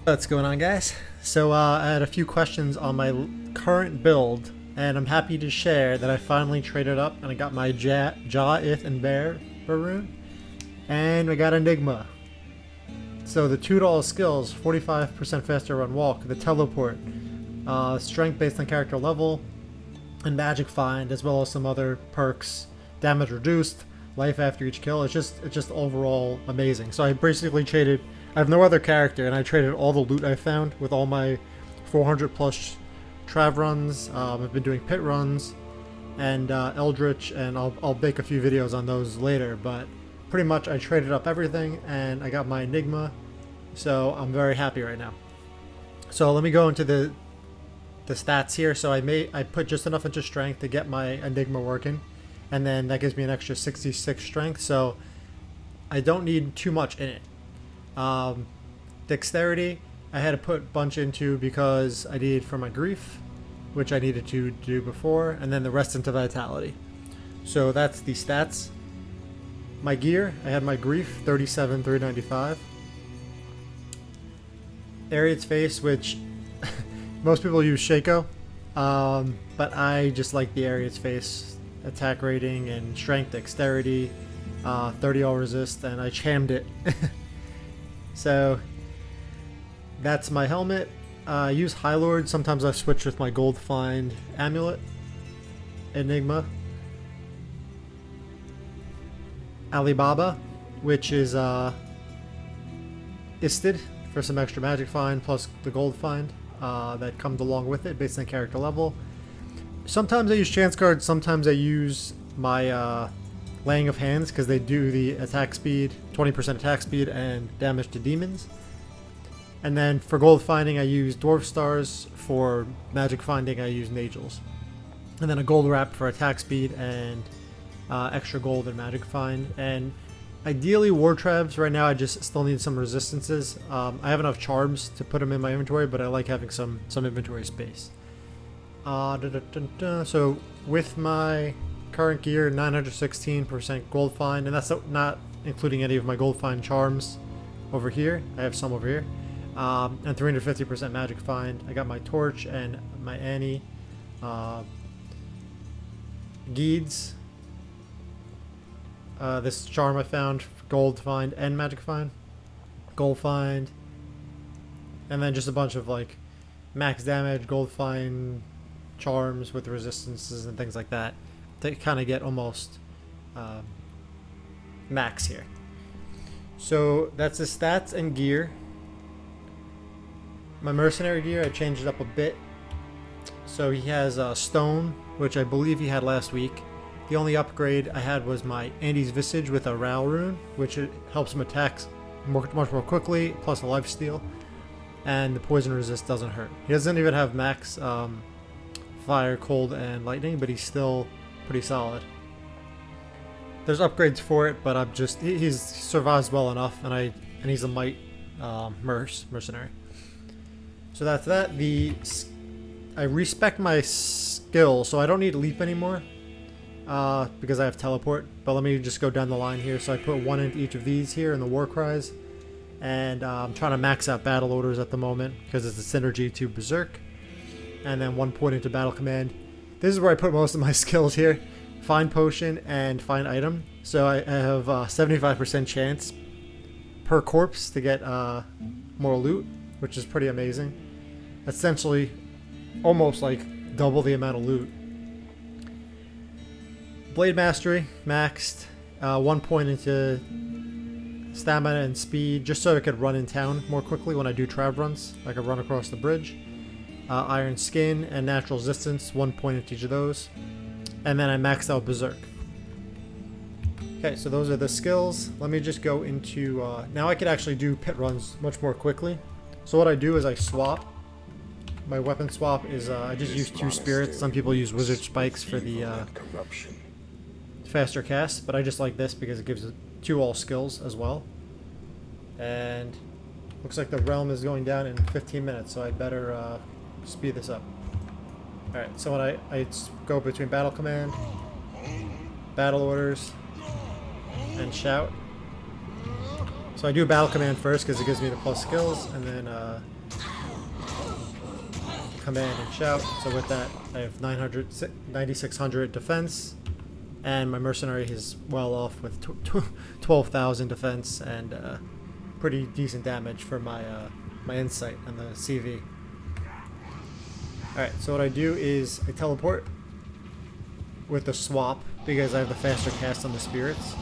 What's going on, guys? So I had a few questions on my current build, and I'm happy to share that I finally traded up and I got my Jah Ber rune, and I got Enigma. So the $2 skills: 45% faster run walk, the teleport, strength based on character level, and magic find, as well as some other perks, damage reduced, life after each kill. It's just overall amazing. So I basically traded. I have no other character, and I traded all the loot I found with all my 400 plus trav runs. I've been doing pit runs and Eldritch, and I'll make a few videos on those later. But pretty much I traded up everything, and I got my Enigma, so I'm very happy right now. So let me go into the stats here. So I put just enough into strength to get my Enigma working, and then that gives me an extra 66 strength. So I don't need too much in it. Dexterity, I had to put a bunch into because I needed for my grief, which I needed to do before, and then the rest into vitality. So that's the stats. My gear, I had my grief, 37, 395. Arreats face, which most people use Shaco, but I just like the Arreats face. Attack rating and strength, dexterity, 30 all resist, and I chammed it. So that's my helmet. I use Highlords. Sometimes I switch with my gold find amulet. Enigma. Ali Baba, which is Isted for some extra magic find, plus the gold find that comes along with it based on character level. Sometimes I use chance cards, sometimes I use my laying of hands because they do the attack speed, 20% attack speed and damage to demons. And then for gold finding I use Dwarf Stars. For magic finding I use Nagels. And then a Goldwrap for attack speed and extra gold and magic find. And ideally war travs. Right now I just still need some resistances. I have enough charms to put them in my inventory, but I like having some inventory space. So with my current gear, 916% gold find, and that's not including any of my gold find charms over here. I have some over here, and 350% magic find. I got my torch and my Anni, Gheeds. This charm I found, gold find and magic find, gold find, and then just a bunch of like max damage, gold find charms with resistances and things like that to kind of get almost max here. So that's the stats and gear. My mercenary gear, I changed it up a bit. So he has stone, which I believe he had last week. The only upgrade I had was my Anni's Visage with a Ral rune, which it helps him attack much more quickly, plus a lifesteal, and the poison resist doesn't hurt. He doesn't even have max fire, cold, and lightning, but he's still pretty solid. There's upgrades for it, but he survives well enough, and he's a might mercenary. So that's that. I respect my skill, so I don't need leap anymore because I have teleport. But let me just go down the line here. So I put one into each of these here in the war cries, and I'm trying to max out battle orders at the moment because it's a synergy to berserk, and then 1 point into battle command. This is where I put most of my skills here. Find potion and find item. So I have 75% chance per corpse to get more loot, which is pretty amazing. Essentially almost like double the amount of loot. Blade mastery maxed, 1 point into stamina and speed, just so I could run in town more quickly when I do trav runs. I could run across the bridge. Iron skin and natural resistance, 1 point into each of those. And then I maxed out berserk. Okay, so those are the skills. Let me just go into now I could actually do pit runs much more quickly. So what I do is I swap. My weapon swap is I just use 2 spirits. Some people use wizard spikes for the faster cast, but I just like this because it gives 2 all skills as well. And looks like the realm is going down in 15 minutes, so I better speed this up. Alright, so when I go between battle command, battle orders, and shout. So I do battle command first because it gives me the plus skills, and then command and shout. So with that, I have 9,600 defense, and my mercenary is well off with 12,000 defense and pretty decent damage for my my insight and the CV. Alright, so what I do is I teleport with the swap because I have the faster cast on the spirits.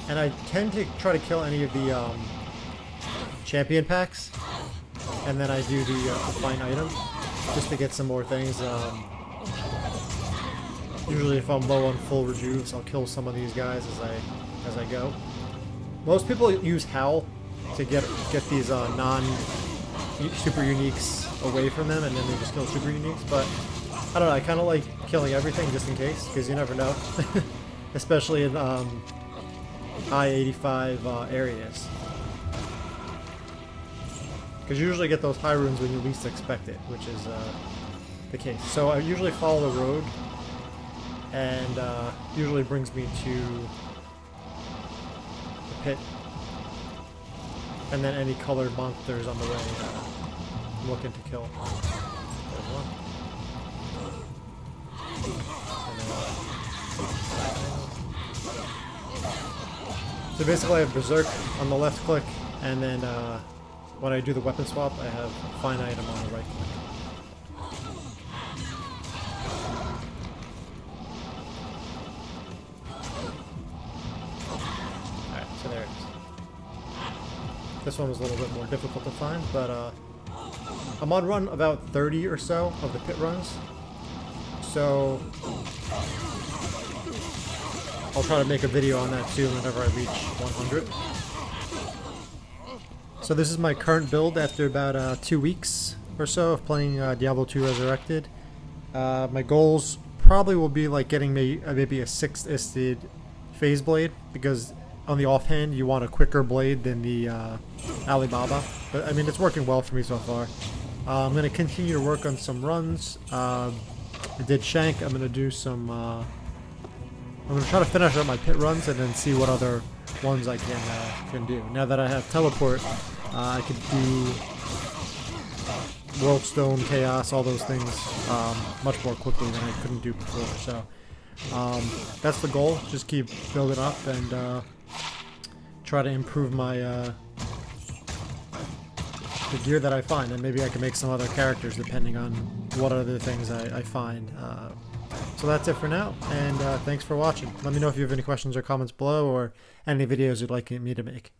And I tend to try to kill any of the champion packs. And then I do the fine item just to get some more things. Usually if I'm low on full rejuves, I'll kill some of these guys as I go. Most people use Howl to get these non-super uniques away from them, and then they just kill super uniques. But I don't know, I kind of like killing everything just in case, because you never know. Especially in I-85 areas. Because you usually get those high runes when you least expect it, which is the case. So I usually follow the road, and usually brings me to the pit. And then any colored monsters on the way I'm looking to kill. There's one. So basically I have Berserk on the left click, and then when I do the weapon swap, I have fine item on the right click. Alright, so there it is. This one was a little bit more difficult to find, but I'm on run about 30 or so of the pit runs. So I'll try to make a video on that too whenever I reach 100. So this is my current build after about 2 weeks or so of playing Diablo 2 Resurrected. My goals probably will be like getting maybe a 6th Isted phase blade, because on the offhand you want a quicker blade than the Ali Baba. But I mean, it's working well for me so far. I'm going to continue to work on some runs. I did Shank. I'm going to do some... I'm going to try to finish up my pit runs and then see what other ones I can do. Now that I have teleport, I could do World Stone, Chaos, all those things much more quickly than I couldn't do before. So that's the goal. Just keep building up and try to improve my the gear that I find, and maybe I can make some other characters depending on what other things I find. So that's it for now, and thanks for watching. Let me know if you have any questions or comments below, or any videos you'd like me to make.